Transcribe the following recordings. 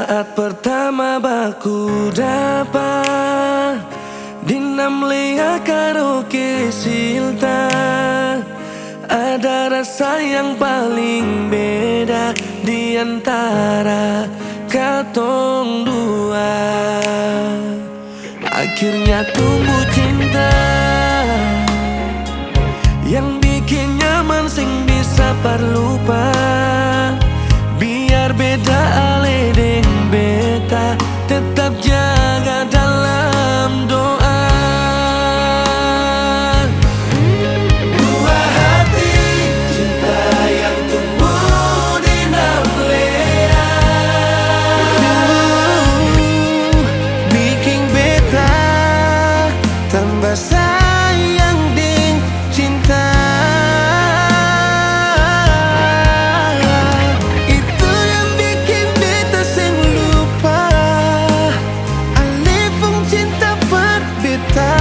Saat pertama baku dapat dinam lia karaoke silta, ada rasa yang paling beda di antara katong dua. Akhirnya tumbuh cinta yang bikin nyaman sing bisa parlupa. Biar beda ale deng beta, tetap jaga dalam doa. Dua hati cinta yang tumbuh di dalam lea, bikin beta tambah sayang deng cinta. Itu yang bikin beta seng lupa, ale pun cinta buat beta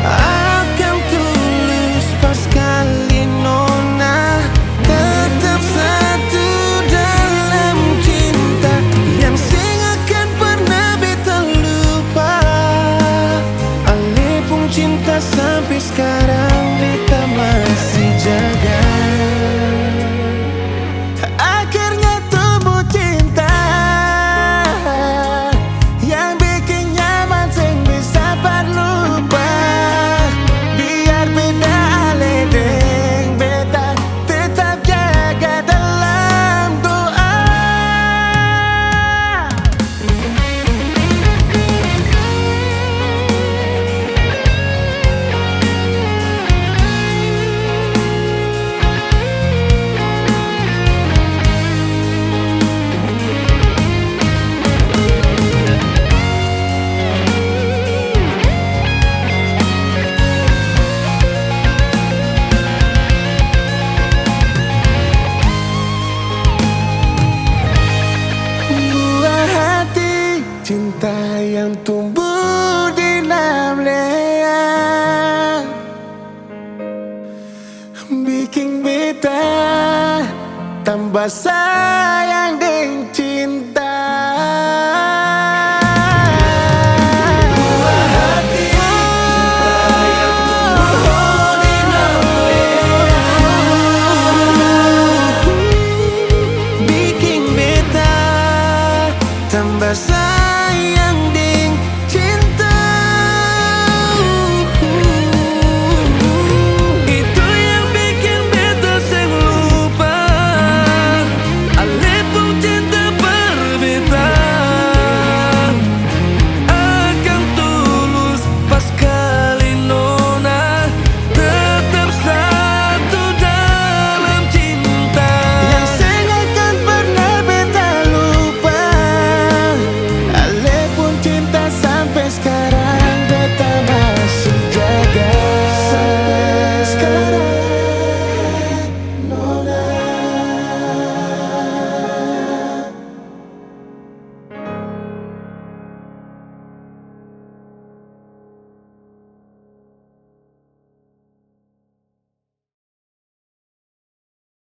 akan tulus pas kali nona. Tetap satu dalam cinta yang sing akan pernah beta lupa. Ale pun cinta sampai sekarang beta masih jaga. Akhirnya tumbuh cinta yang bikin nyaman sing bisa lupa. Biar beda ale deng beta, tetap jaga dalam doa. Buah hati cinta yang tumbuh di dalam lea, bikin beta tambah sayang